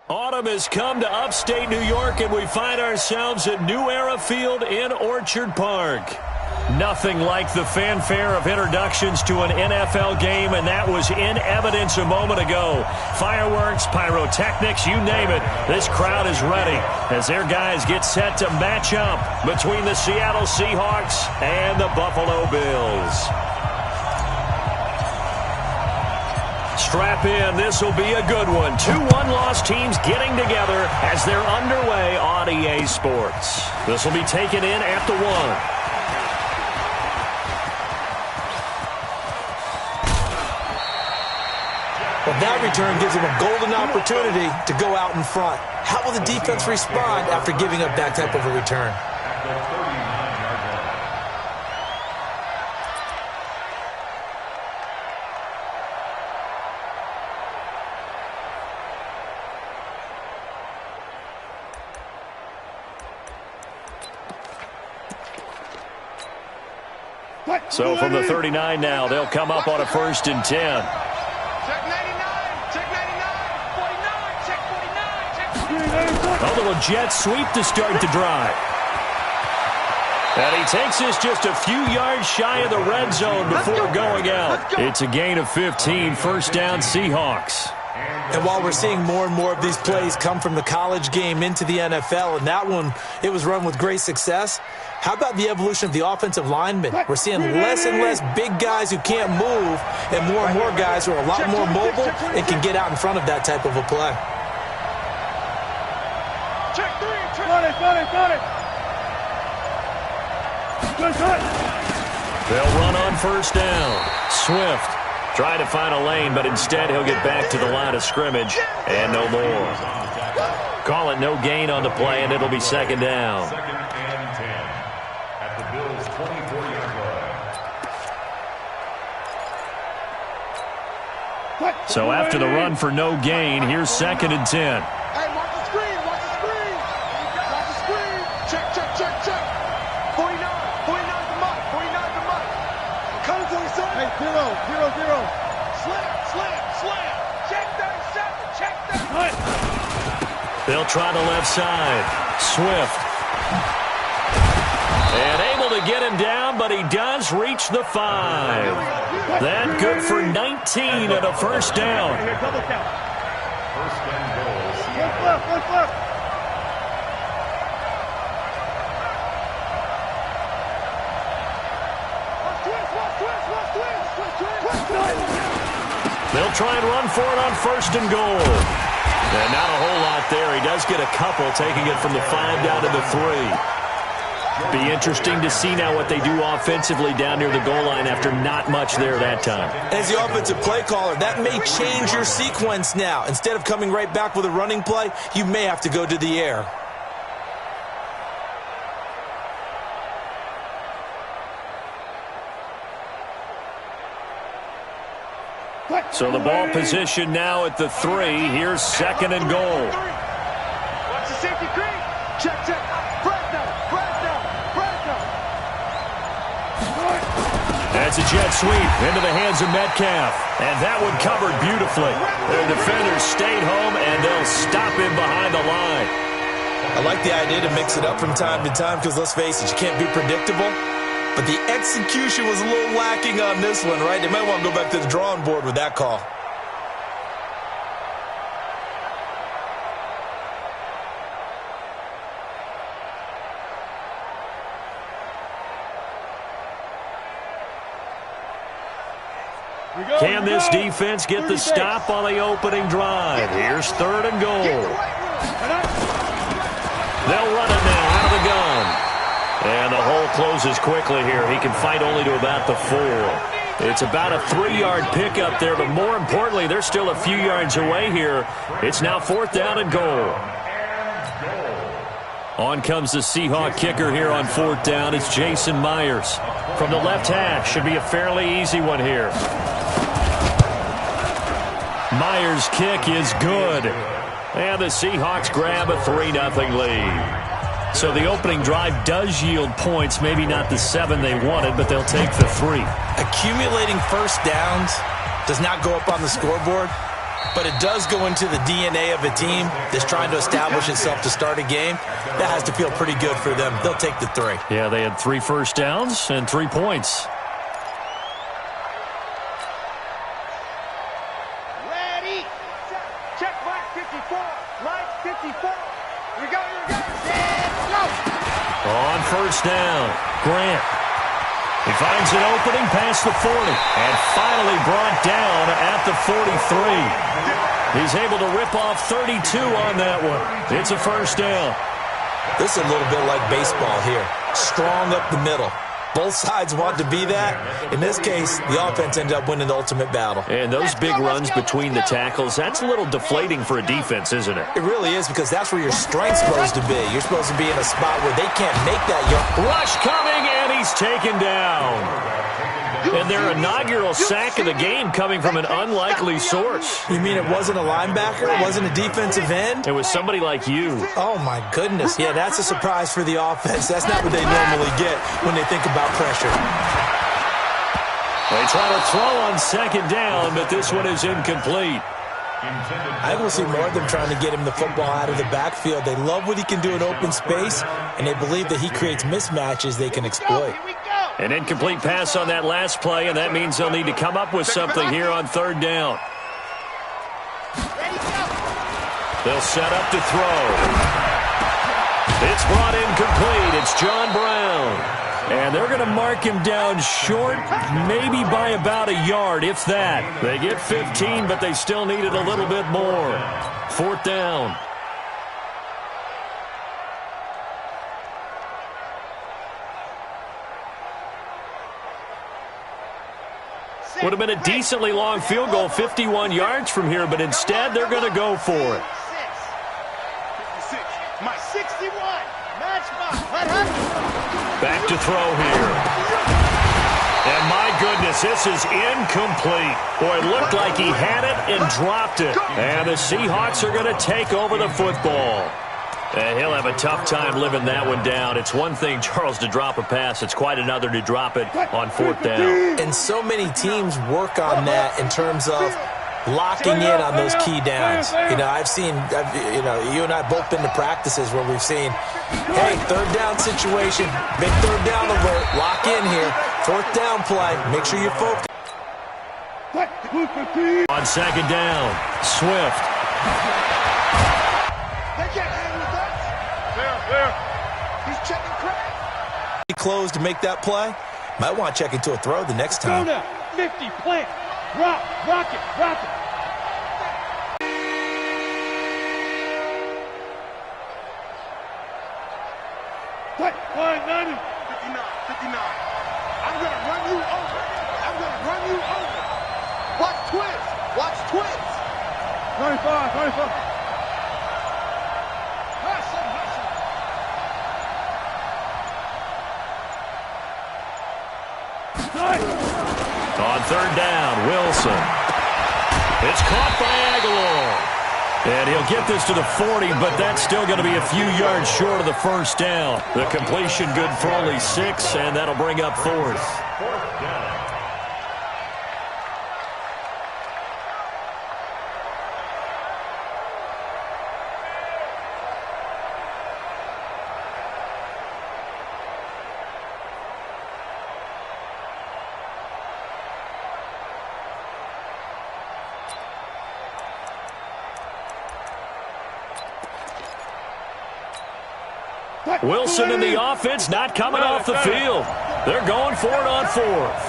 Autumn has come to upstate New York, and we find ourselves at New Era Field in Orchard Park. Nothing like the fanfare of introductions to an NFL game, and that was in evidence a moment ago. Fireworks, pyrotechnics, you name it. This crowd is ready as their guys get set to match up between the Seattle Seahawks and the Buffalo Bills. Strap in. This will be a good one. Two one-loss teams getting together as they're underway on EA Sports. This will be taken in at the 1. Well, that return gives him a golden opportunity to go out in front. How will the defense respond after giving up that type of a return? So from the 39 now, they'll come up on a 1st and 10. A little jet sweep to start the drive. And he takes this just a few yards shy of the red zone before going out. It's a gain of 15, 1st down Seahawks. And while we're seeing more and more of these plays come from the college game into the NFL, and that one, it was run with great success, how about the evolution of the offensive linemen? We're seeing less and less big guys who can't move and more guys who are a lot more mobile and can get out in front of that type of a play. They'll run on 1st down. Swift trying to find a lane, but instead he'll get back to the line of scrimmage and no more. Call it no gain on the play, and it'll be 2nd down. 2nd and 10 at the Bills' 24-yard line. So after the run for no gain, here's 2nd and 10. They'll try the left side. Swift. And able to get him down, but he does reach the 5. That good for 19 and a 1st down. 1st and goal. They'll try and run for it on 1st and goal. And not a whole lot there. He does get a couple, taking it from the 5 down to the 3. Be interesting to see now what they do offensively down near the goal line after not much there that time. As the offensive play caller, that may change your sequence now. Instead of coming right back with a running play, you may have to go to the air. So the ball position now at the 3. Here's 2nd and goal. Watch the safety creep. Check. Brad down. That's a jet sweep into the hands of Metcalf. And that one covered beautifully. Their defenders stayed home, and they'll stop him behind the line. I like the idea to mix it up from time to time because, let's face it, you can't be predictable. But the execution was a little lacking on this one, right? They might want to go back to the drawing board with that call. Can this defense get the stop on the opening drive? Here's 3rd and goal. They'll run it now out of the gun. And the hole closes quickly here. He can fight only to about the 4. It's about a 3-yard pickup there, but more importantly, they're still a few yards away here. It's now 4th down and goal. On comes the Seahawk kicker here on 4th down. It's Jason Myers. From the left hash, should be a fairly easy one here. Myers' kick is good. And the Seahawks grab a 3-0 lead. So the opening drive does yield points, maybe not the 7 they wanted, but they'll take the 3. Accumulating 1st downs does not go up on the scoreboard, but it does go into the DNA of a team that's trying to establish itself to start a game. That has to feel pretty good for them. They'll take the 3. Yeah, they had 3 first downs and 3 points. Ready. Check mark 54. Line 54. Here we go, here we go. Let's go. On first down, Grant. He finds an opening past the 40 and finally brought down at the 43. He's able to rip off 32 on that one. It's a first down. This is a little bit like baseball here. Strong up the middle. Both sides want to be that. In this case, the offense ended up winning the ultimate battle. And those big runs between the tackles, that's a little deflating for a defense, isn't it? It really is, because that's where your strength's supposed to be. You're supposed to be in a spot where they can't make that yard. Rush coming, and he's taken down. And their inaugural sack of the game coming from an unlikely source. You mean it wasn't a linebacker? It wasn't a defensive end? It was somebody like you. Oh, my goodness. Yeah, that's a surprise for the offense. That's not what they normally get when they think about pressure. They try to throw on second down, but this one is incomplete. I will see more of them trying to get him the football out of the backfield. They love what he can do in open space, and they believe that he creates mismatches they can exploit. An incomplete pass on that last play, and that means they'll need to come up with something here on third down. They'll set up to throw. It's brought in complete. It's John Brown. And they're going to mark him down short, maybe by about a yard, if that. They get 15, but they still needed a little bit more. Fourth down. Would have been a decently long field goal, 51 yards from here, but instead they're going to go for it. 56. My 61. Match my. Back to throw here. And my goodness, this is incomplete. Boy, it looked like he had it and dropped it. And the Seahawks are going to take over the football. And he'll have a tough time living that one down. It's one thing, Charles, to drop a pass. It's quite another to drop it on fourth down. And so many teams work on that in terms of locking in on those key downs. You know, you and I both been to practices where we've seen, hey, third down situation, big third down alert, lock in here, fourth down play, make sure you're focused. On second down, Swift. They can't hang with us. There. He's checking crack. Close to make that play. Might want to check into a throw the next time. 50, plant. Rock it. Line 90. 59. I'm going to run you over. Watch twist. 95. On third down, Wilson. It's caught by Aguilar. And he'll get this to the 40, but that's still going to be a few yards short of the first down. The completion good for only 6, and that'll bring up fourth. Wilson and the offense not coming off the field. They're going for it on fourth.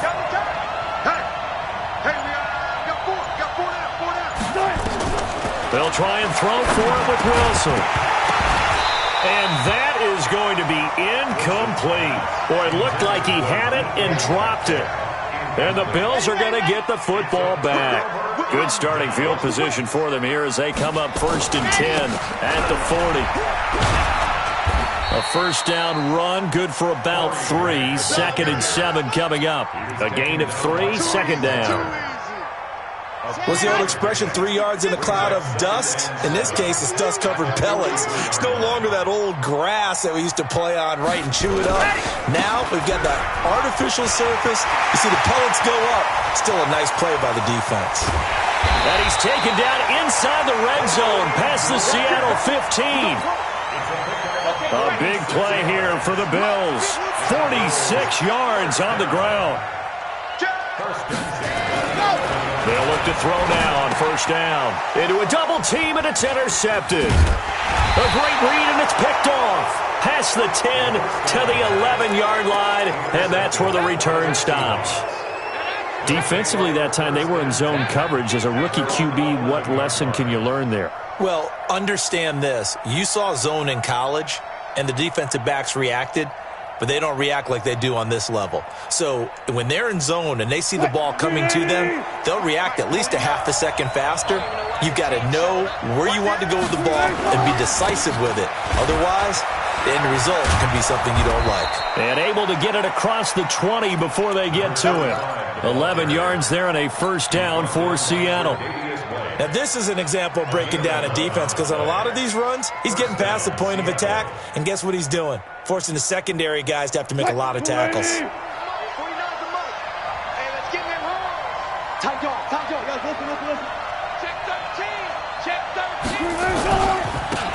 They'll try and throw for it with Wilson. And that is going to be incomplete. Boy, it looked like he had it and dropped it. And the Bills are going to get the football back. Good starting field position for them here as they come up 1st and 10 at the 40. A first down run, good for about 3. 2nd and 7 coming up. A gain of 3, second down. What's the old expression, 3 yards in a cloud of dust? In this case, it's dust-covered pellets. It's no longer that old grass that we used to play on, right, and chew it up. Now we've got that artificial surface. You see the pellets go up. Still a nice play by the defense. And he's taken down inside the red zone, past the Seattle 15. A big play here for the Bills. 46 yards on the ground. They'll look to throw now on first down. Into a double team, and it's intercepted. A great read, and it's picked off. Past the 10 to the 11-yard line, and that's where the return stops. Defensively that time, they were in zone coverage. As a rookie QB, what lesson can you learn there? Well, understand this. You saw zone in college, and the defensive backs reacted, but they don't react like they do on this level. So when they're in zone and they see the ball coming to them, they'll react at least a half a second faster. You've got to know where you want to go with the ball and be decisive with it. Otherwise, the end result can be something you don't like. And able to get it across the 20 before they get to it. 11 yards there and a first down for Seattle. Now, this is an example of breaking down a defense, because on a lot of these runs, he's getting past the point of attack, and guess what he's doing? Forcing the secondary guys to have to make a lot of tackles. Hey, let's get him home. Time to guys, listen. Check 13. Check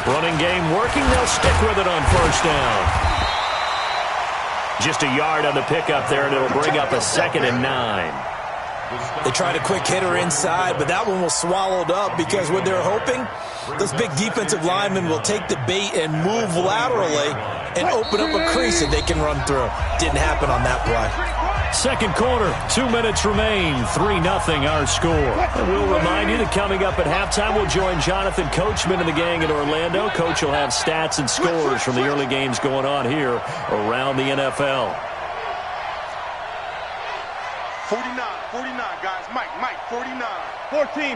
13. Running game working. They'll stick with it on first down. Just a yard on the pickup there, and it'll bring up a 2nd and 9. They tried a quick hitter inside, but that one was swallowed up because what they're hoping, those big defensive linemen will take the bait and move laterally and open up a crease that they can run through. Didn't happen on that play. Second quarter, 2 minutes remain, 3-0 our score. And we'll remind you that coming up at halftime, we'll join Jonathan Coachman and the gang in Orlando. Coach will have stats and scores from the early games going on here around the NFL. 49, guys. Mike, 49. 14.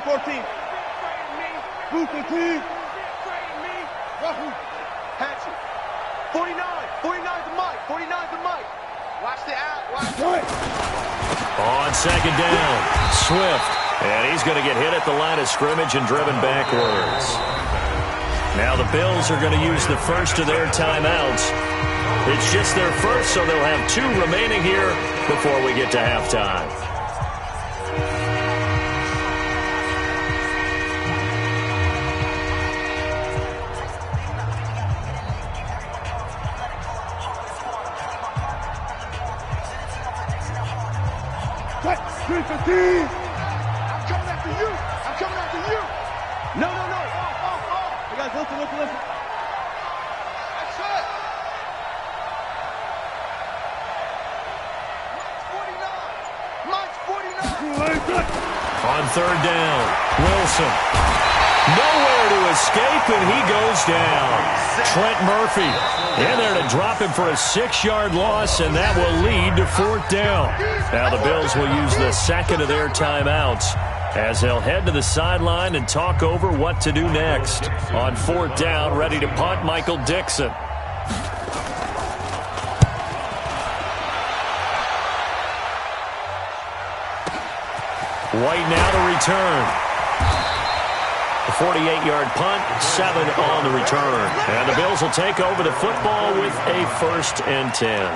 Booth the team. Hatchet. 49 to Mike. 49 to Mike. Watch the out. On second down, Swift. And he's going to get hit at the line of scrimmage and driven backwards. Now the Bills are going to use the first of their timeouts. It's just their first, so they'll have 2 remaining here before we get to halftime. I'm coming after you. No. Hey, guys, listen. That's it. Mike's 49. On third down, Wilson. Nowhere to escape, and he goes down. Trent Murphy in there to drop him for a 6-yard loss, and that will lead to 4th down. Now the Bills will use the second of their timeouts as they'll head to the sideline and talk over what to do next. On 4th down, ready to punt, Michael Dixon. White now to return. A 48-yard punt, 7 on the return. And the Bills will take over the football with a 1st and 10.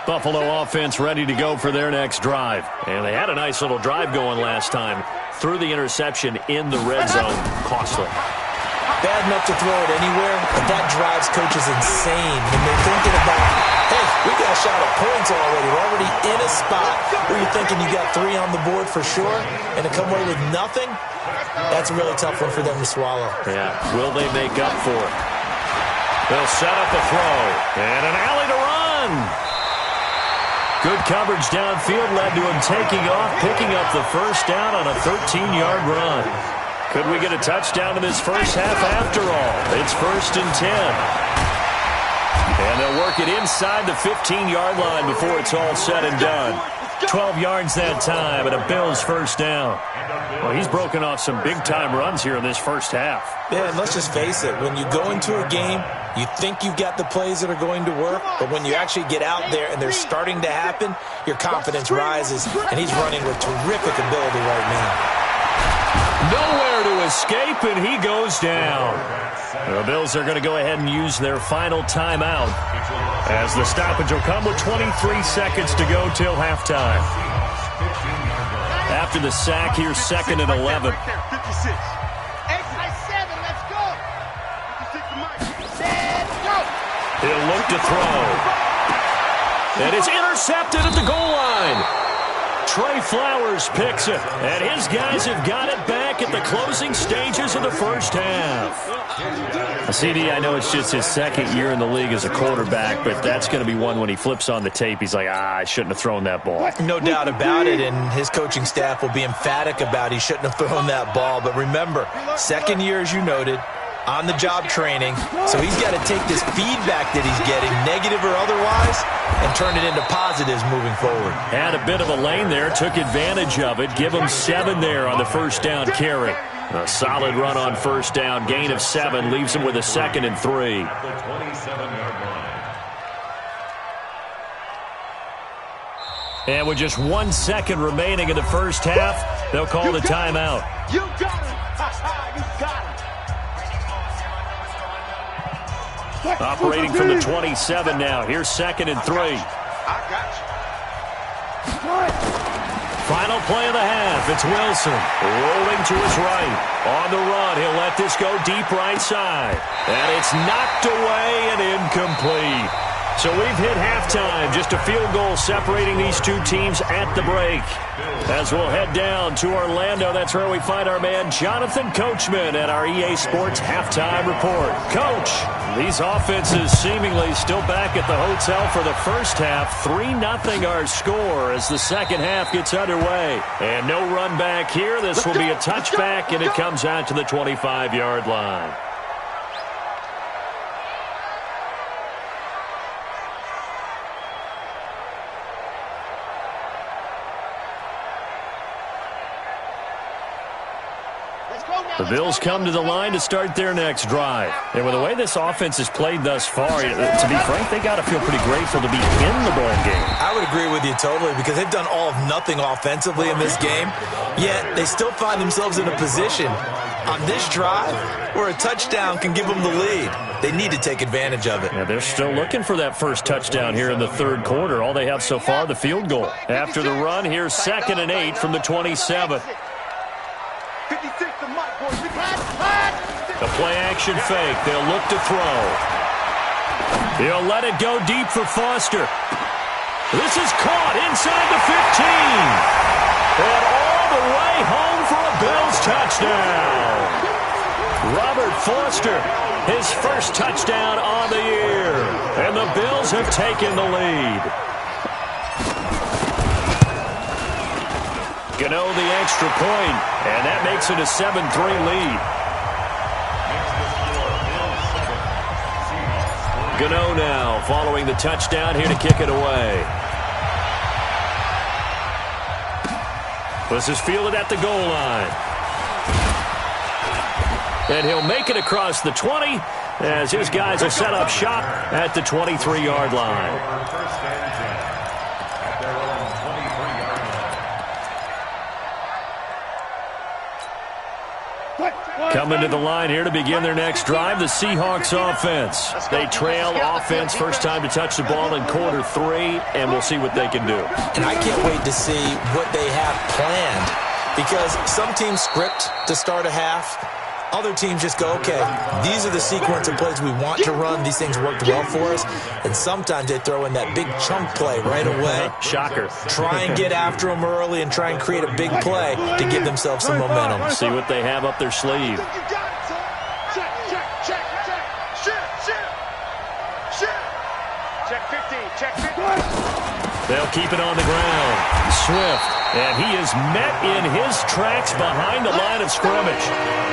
Buffalo offense ready to go for their next drive. And they had a nice little drive going last time. Threw the interception in the red zone. Costly. Bad enough to throw it anywhere, but that drives coaches insane when they're thinking about, hey, we got a shot at points already. We're already in a spot where you're thinking you got 3 on the board for sure, and to come away with nothing, that's a really tough one for them to swallow. Yeah, will they make up for it? They'll set up a throw, and an alley to run. Good coverage downfield led to him taking off, picking up the first down on a 13-yard run. Could we get a touchdown in this first half after all? It's 1st and 10. And they'll work it inside the 15-yard line before it's all said and done. 12 yards that time and a Bills first down. Well, he's broken off some big-time runs here in this first half. Yeah, and let's just face it. When you go into a game, you think you've got the plays that are going to work, but when you actually get out there and they're starting to happen, your confidence rises, and he's running with terrific ability right now. Nowhere to escape, and he goes down. The Bills are going to go ahead and use their final timeout as the stoppage will come with 23 seconds to go till halftime. After the sack, here's 2nd and 11. 56. Exercise 7, let's go. 56 set, go. He'll look to throw. And it's intercepted at the goal line. Trey Flowers picks it, and his guys have got it back at the closing stages of the first half. CD, I know it's just his 2nd year in the league as a quarterback, but that's going to be one when he flips on the tape, he's like, I shouldn't have thrown that ball. No doubt about it, and his coaching staff will be emphatic about he shouldn't have thrown that ball. But remember, 2nd year, as you noted, on-the-job training, so he's got to take this feedback that he's getting, negative or otherwise, and turn it into positives moving forward. Had a bit of a lane there, took advantage of it, give him 7 there on the first down carry. A solid run on first down, gain of 7, leaves him with a 2nd and 3. And with just 1 second remaining in the first half, they'll call the timeout. You got it. You got it. Operating from the 27 now. Here's 2nd and 3. I got you. Final play of the half. It's Wilson rolling to his right. On the run, he'll let this go deep right side. And it's knocked away and incomplete. So we've hit halftime. Just a field goal separating these two teams at the break. As we'll head down to Orlando, that's where we find our man Jonathan Coachman at our EA Sports Halftime Report. Coach, these offenses seemingly still back at the hotel for the first half. 3-0 our score as the second half gets underway. And no run back here. This will be a touchback, and it comes out to the 25-yard line. The Bills come to the line to start their next drive. And with the way this offense has played thus far, to be frank, they got to feel pretty grateful to be in the ball game. I would agree with you totally because they've done all of nothing offensively in this game, yet they still find themselves in a position on this drive where a touchdown can give them the lead. They need to take advantage of it. Yeah, they're still looking for that first touchdown here in the third quarter. All they have so far, the field goal. After the run, here's 2nd and 8 from the 27. 56 to Mike, boys. The play-action fake. They'll look to throw. He'll let it go deep for Foster. This is caught inside the 15. And all the way home for a Bills touchdown. Robert Foster, his first touchdown on the year. And the Bills have taken the lead. Gano the extra point, and that makes it a 7-3 lead. Gano now following the touchdown here to kick it away. This is fielded at the goal line. And he'll make it across the 20 as his guys will set up shop at the 23-yard line. Coming to the line here to begin their next drive, the Seahawks offense. They trail offense first time to touch the ball in quarter 3, and we'll see what they can do. And I can't wait to see what they have planned because some teams script to start a half. Other teams just go, okay, these are the sequence of plays we want to run. These things worked well for us. And sometimes they throw in that big chunk play right away. Shocker. Try and get after them early and try and create a big play to give themselves some momentum. See what they have up their sleeve. Check 15, check 15. They'll keep it on the ground. Swift, and he is met in his tracks behind the line of scrimmage.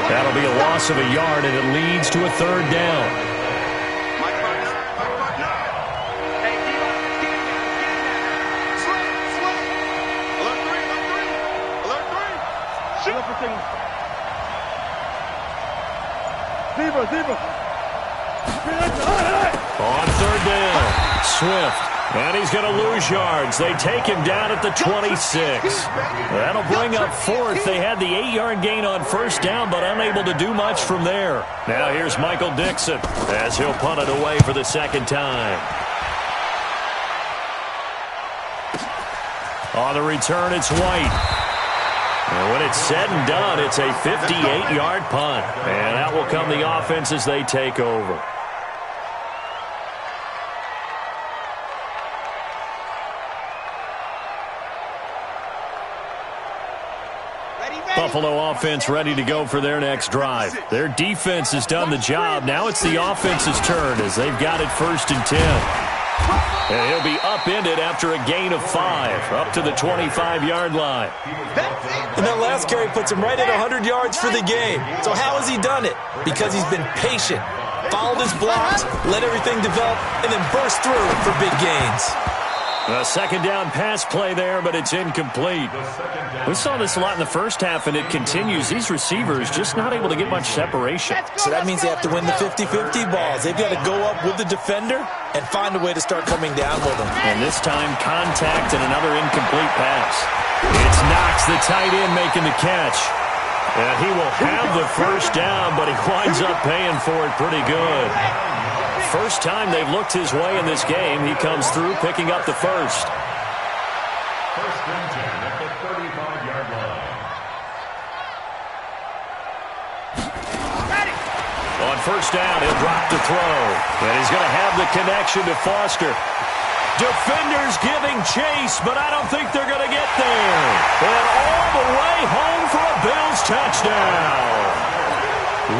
That'll be a loss of a yard, and it leads to a third down. Hey, Alert 3. Shoot. Zebra. On third down, Swift And he's going to lose yards. They take him down at the 26. That'll bring up fourth. They had the 8-yard gain on first down, but unable to do much from there. Now here's Michael Dixon as he'll punt it away for the second time. On the return, it's White. And when it's said and done, it's a 58-yard punt. And that will come the offense as they take over. Buffalo offense ready to go for their next drive. Their defense has done the job. Now it's the offense's turn as they've got it 1st and 10. And he'll be upended after a gain of 5, up to the 25-yard line. And that last carry puts him right at 100 yards for the game. So how has he done it? Because he's been patient, followed his blocks, let everything develop, and then burst through for big gains. A second down pass play there, but it's incomplete. We saw this a lot in the first half, and it continues. These receivers just not able to get much separation. So that means they have to win the 50-50 balls. They've got to go up with the defender and find a way to start coming down with them. And this time, contact and another incomplete pass. It's Knox, the tight end, making the catch. And he will have the first down, but he winds up paying for it pretty good. First time they've looked his way in this game, he comes through picking up the first. 1st and 10 at the 35-yard line. On first down, he'll drop to throw. And he's going to have the connection to Foster. Defenders giving chase, but I don't think they're going to get there. And all the way home for a Bills touchdown.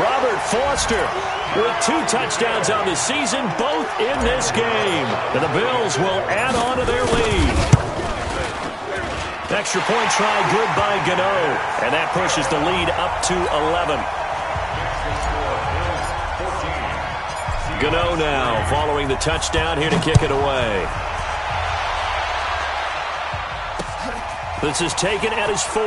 Robert Foster with 2 touchdowns on the season, both in this game. And the Bills will add on to their lead. Extra point try good by Gano. And that pushes the lead up to 11. Gano now following the touchdown here to kick it away. This is taken at his 4.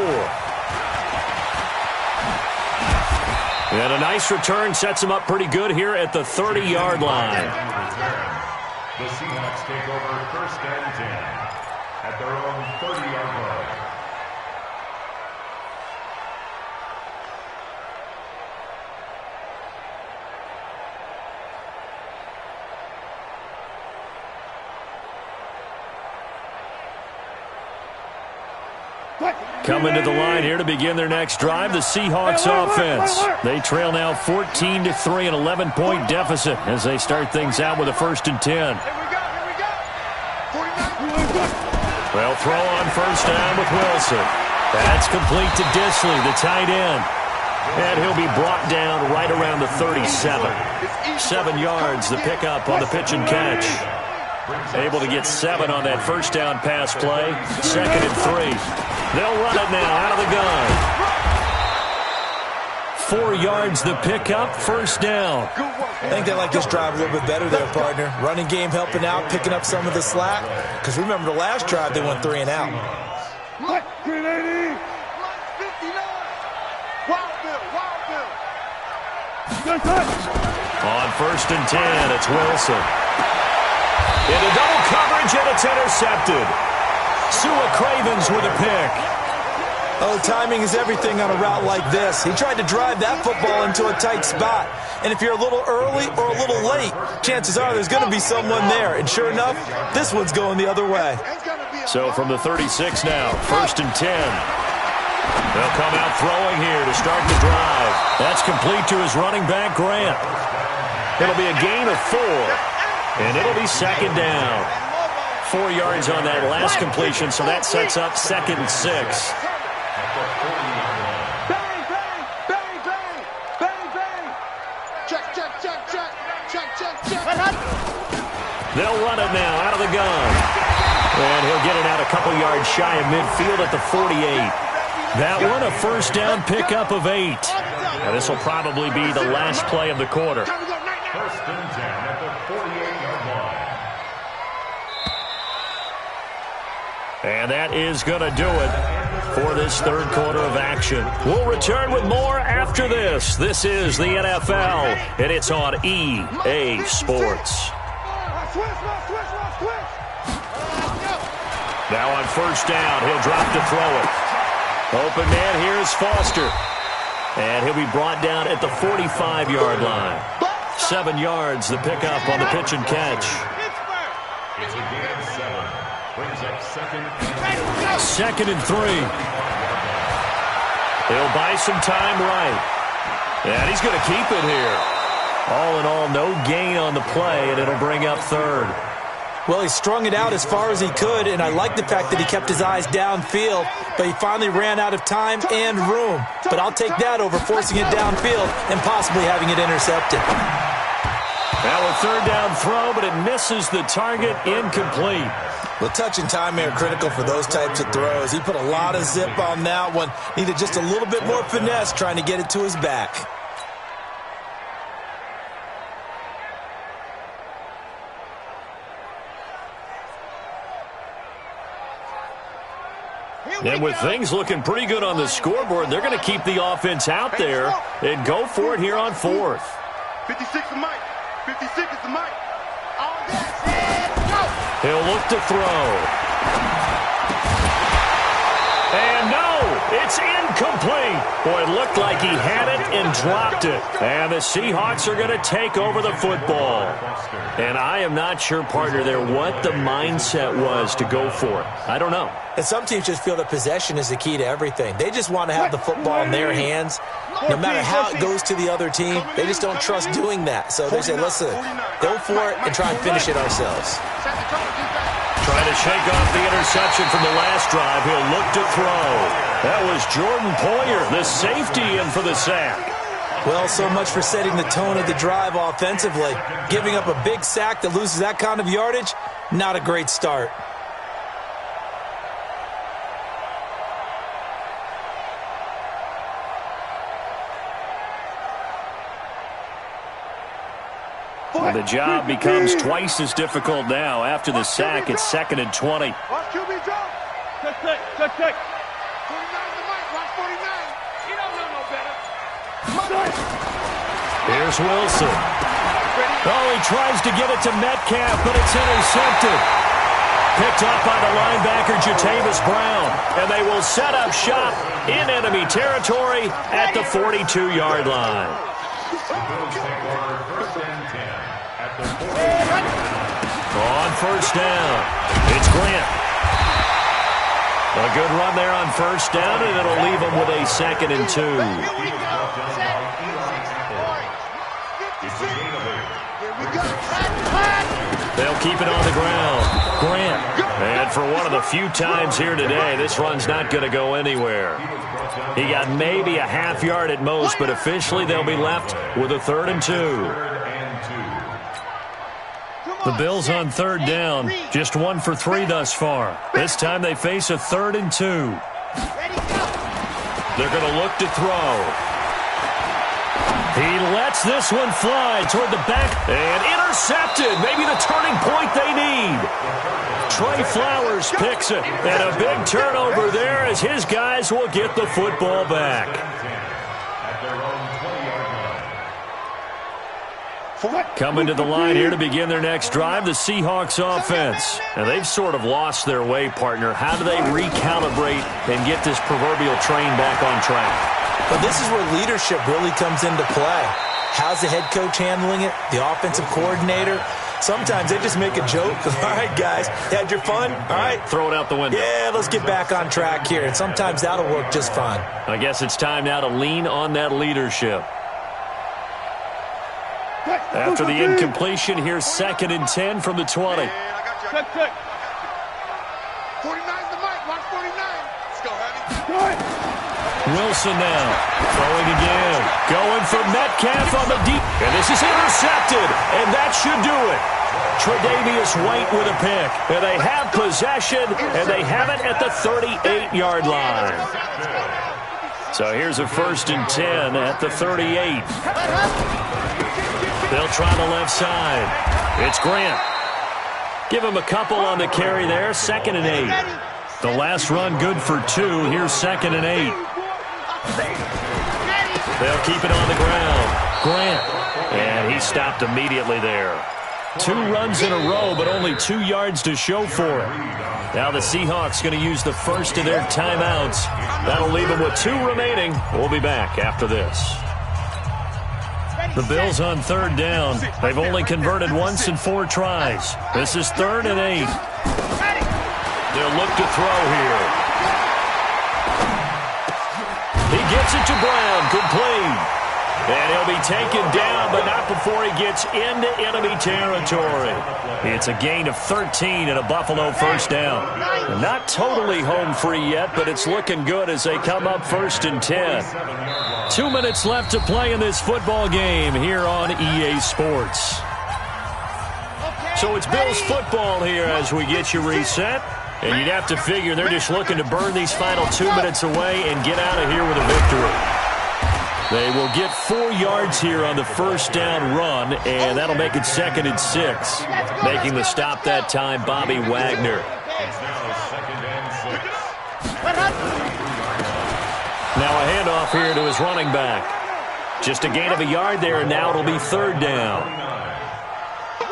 And a nice return sets him up pretty good here at the 30-yard line. The Seahawks take over 1st and 10 at their own 30-yard line. Coming to the line here to begin their next drive, the Seahawks offense. They trail now 14-3, an 11-point deficit as they start things out with a 1st and 10. They'll throw on first down with Wilson. That's complete to Disley, the tight end. And he'll be brought down right around the 37. 7 yards, the pickup on the pitch and catch. Able to get 7 on that first down pass play. 2nd and 3. They'll run it now out of the gun. 4 yards the pickup, 1st down. I think they like this drive a little bit better there, partner. Running game helping out, picking up some of the slack. Because remember the last drive, they went 3 and out. On 1st and 10, it's Wilson. Into double coverage, and it's intercepted. Sua Cravens with a pick. Oh, timing is everything on a route like this. He tried to drive that football into a tight spot. And if you're a little early or a little late, chances are there's going to be someone there. And sure enough, this one's going the other way. So from the 36 now, 1st and 10. They'll come out throwing here to start the drive. That's complete to his running back, Grant. It'll be a gain of 4. And it'll be 2nd down. 4 yards on that last completion, so that sets up 2nd and 6. Bang, bang, bang, bang, bang. Check. They'll run it now out of the gun. And he'll get it out a couple yards shy of midfield at the 48. That one a first down pickup of 8. Now this will probably be the last play of the quarter. 1st and 10 at the 48-yard line. And that is going to do it for this third quarter of action. We'll return with more after this. This is the NFL, and it's on EA Sports. Switch. Now on first down, he'll drop to throw it. Open man here is Foster. And he'll be brought down at the 45-yard line. 7 yards, the pickup on the pitch and catch. It's a gain of 7. Brings up second and 3. He'll buy some time right. And he's going to keep it here. All in all, no gain on the play, and it'll bring up third. Well, he strung it out as far as he could, and I like the fact that he kept his eyes downfield, but he finally ran out of time and room. But I'll take that over forcing it downfield and possibly having it intercepted. Now a third down throw, but it misses the target, incomplete. Well, touch and time are critical for those types of throws. He put a lot of zip on that one. Needed just a little bit more finesse trying to get it to his back. And with things looking pretty good on the scoreboard, they're going to keep the offense out there and go for it here on fourth. 56 is Mike. 56 is the Mike. All that. Go. He'll look to throw. And no, it's incomplete. Boy, it looked like he had it and dropped it. And the Seahawks are going to take over the football. And I am not sure, partner, there what the mindset was to go for it. I don't know. And some teams just feel that possession is the key to everything. They just want to have the football in their hands. No matter how it goes to the other team, they just don't trust doing that. So they say, listen, go for it and try and finish it ourselves. Trying to shake off the interception from the last drive. He'll look to throw. That was Jordan Poyer, the safety, in for the sack. Well, so much for setting the tone of the drive offensively. Giving up a big sack that loses that kind of yardage, not a great start. And the job becomes twice as difficult now. After the sack, it's 2nd and 20. Watch QB drop. Check. 49 the Mike. Watch 49. You don't know no better. Here's Wilson. Oh, he tries to get it to Metcalf, but it's intercepted. Picked up by the linebacker, Jatavis Brown. And they will set up shop in enemy territory at the 42-yard line. On first down, it's Grant. A good run there on first down, and it'll leave them with a 2nd and 2. They'll keep it on the ground. Grant. And for one of the few times here today, this run's not going to go anywhere. He got maybe a half yard at most, but officially they'll be left with a 3rd and 2. The Bills on third down, just 1 for 3 thus far. This time they face a 3rd and 2. They're going to look to throw. He lets this one fly toward the back and intercepted. Maybe the turning point they need. Trey Flowers picks it, and a big turnover there as his guys will get the football back. Coming to the line here to begin their next drive, the Seahawks offense. And they've sort of lost their way, partner. How do they recalibrate and get this proverbial train back on track? But this is where leadership really comes into play. How's the head coach handling it? The offensive coordinator? Sometimes they just make a joke. All right, guys, had your fun? All right. Throw it out the window. Yeah, let's get back on track here. And sometimes that'll work just fine. I guess it's time now to lean on that leadership. After the incompletion, here's 2nd and 10 from the 20. Check. 49's the Mike. Watch 49. Let's go, Heavy. Wilson now. Throwing again. Going for Metcalf on the deep. And this is intercepted. And that should do it. Tre'Davious White with a pick. And they have possession, and they have it at the 38-yard line. So here's a 1st and 10 at the 38. They'll try the left side. It's Grant. Give him a couple on the carry there. 2nd and 8. The last run good for 2. Here's 2nd and 8. They'll keep it on the ground. Grant. And he stopped immediately there. 2 runs in a row, but only 2 yards to show for it. Now the Seahawks going to use the first of their timeouts. That'll leave them with 2 remaining. We'll be back after this. The Bills on 3rd down. They've only converted once in 4 tries. This is 3rd and 8. They'll look to throw here. He gets it to Brown. Complete. And he'll be taken down, but not before he gets into enemy territory. It's a gain of 13 and a Buffalo first down. Not totally home free yet, but it's looking good as they come up 1st and 10. 2 minutes left to play in this football game here on EA Sports. So it's Bills football here as we get you reset. And you'd have to figure they're just looking to burn these final 2 minutes away and get out of here with a victory. They will get 4 yards here on the first down run, and that'll make it 2nd and 6. Making the stop that time, Bobby Wagner. Now a handoff here to his running back. Just a gain of a yard there, and now it'll be 3rd down.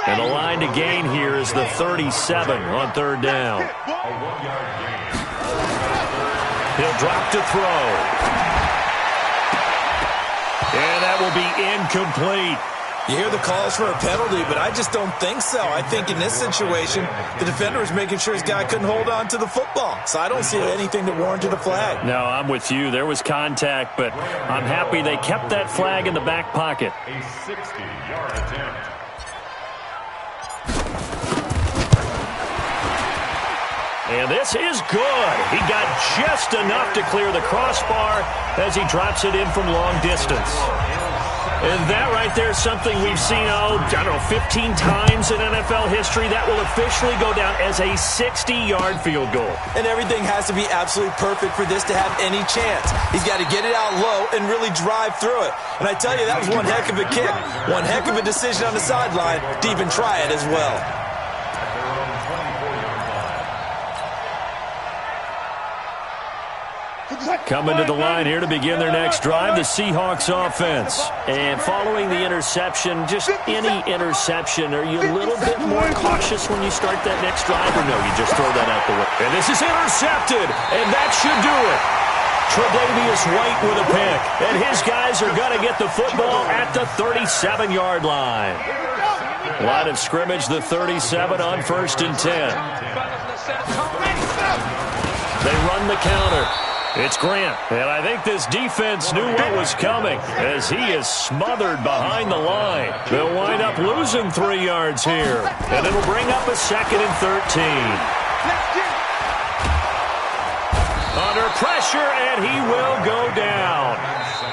And the line to gain here is the 37 on 3rd down. He'll drop to throw. And that will be incomplete. You hear the calls for a penalty, but I just don't think so. I think in this situation, the defender is making sure his guy couldn't hold on to the football. So I don't see anything that warranted a flag. No, I'm with you. There was contact, but I'm happy they kept that flag in the back pocket. A 60-yard attempt. And this is good. He got just enough to clear the crossbar as he drops it in from long distance. And that right there is something we've seen, 15 times in NFL history. That will officially go down as a 60-yard field goal. And everything has to be absolutely perfect for this to have any chance. He's got to get it out low and really drive through it. And I tell you, that was one heck of a kick. One heck of a decision on the sideline to even try it as well. Coming to the line here to begin their next drive, the Seahawks offense. And following the interception, just any interception, are you a little bit more cautious when you start that next drive, or no, you just throw that out the way? And this is intercepted, and that should do it. Tre'Davious White with a pick, and his guys are going to get the football at the 37-yard line. Line of scrimmage, the 37 on 1st and 10. They run the counter. It's Grant, and I think this defense knew what was coming as he is smothered behind the line. They'll wind up losing 3 yards here, and it'll bring up a 2nd and 13. Under pressure, and he will go down.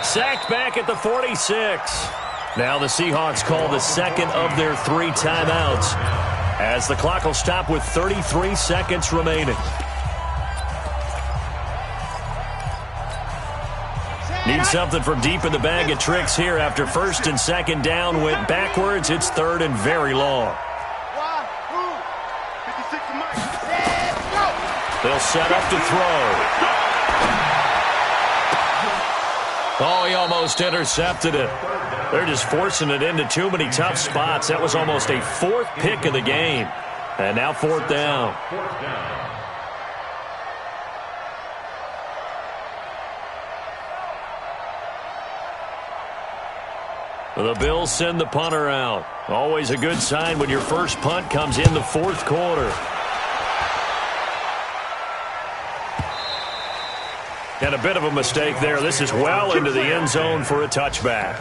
Sacked back at the 46. Now the Seahawks call the 2nd of their 3 timeouts as the clock will stop with 33 seconds remaining. Need something from deep in the bag of tricks here after 1st and 2nd down went backwards. It's 3rd and very long. They'll set up to throw. Oh, he almost intercepted it. They're just forcing it into too many tough spots. That was almost a 4th pick of the game. And now 4th down. The Bills send the punter out. Always a good sign when your first punt comes in the 4th quarter. And a bit of a mistake there. This is well into the end zone for a touchback.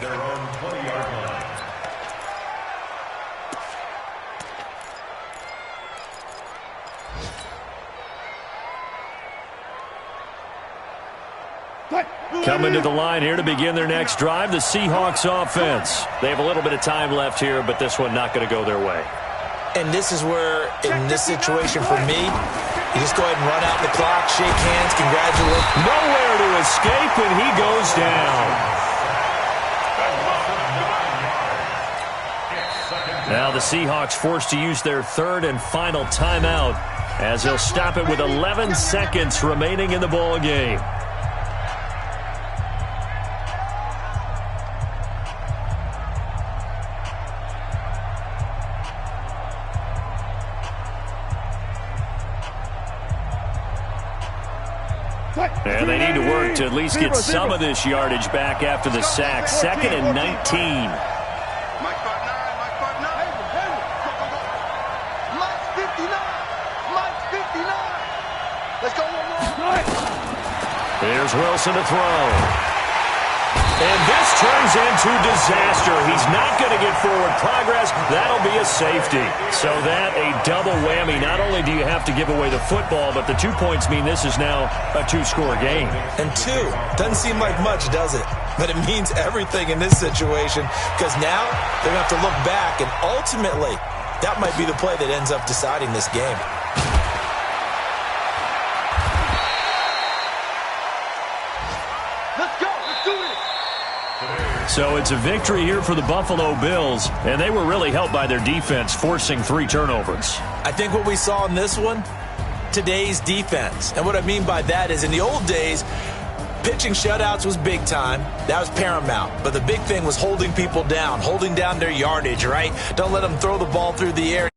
Coming to the line here to begin their next drive, the Seahawks offense. They have a little bit of time left here, but this one not going to go their way. And this is where, in this situation for me, you just go ahead and run out the clock, shake hands, congratulate. Nowhere to escape, and he goes down. Now the Seahawks forced to use their 3rd and final timeout as they'll stop it with 11 seconds remaining in the ball game. And they need to work to at least get some of this yardage back after the sack. 2nd and 19. Here's Wilson to throw. And this turns into disaster. He's not going to get forward progress. That'll be a safety. So that a double whammy. Not only do you have to give away the football, but the 2 points mean this is now a 2-score game. And 2 doesn't seem like much, does it? But it means everything in this situation, because now they're going to have to look back, and ultimately that might be the play that ends up deciding this game. So it's a victory here for the Buffalo Bills, and they were really helped by their defense, forcing 3 turnovers. I think what we saw in this one, today's defense. And what I mean by that is in the old days, pitching shutouts was big time. That was paramount. But the big thing was holding people down, holding down their yardage, right? Don't let them throw the ball through the air.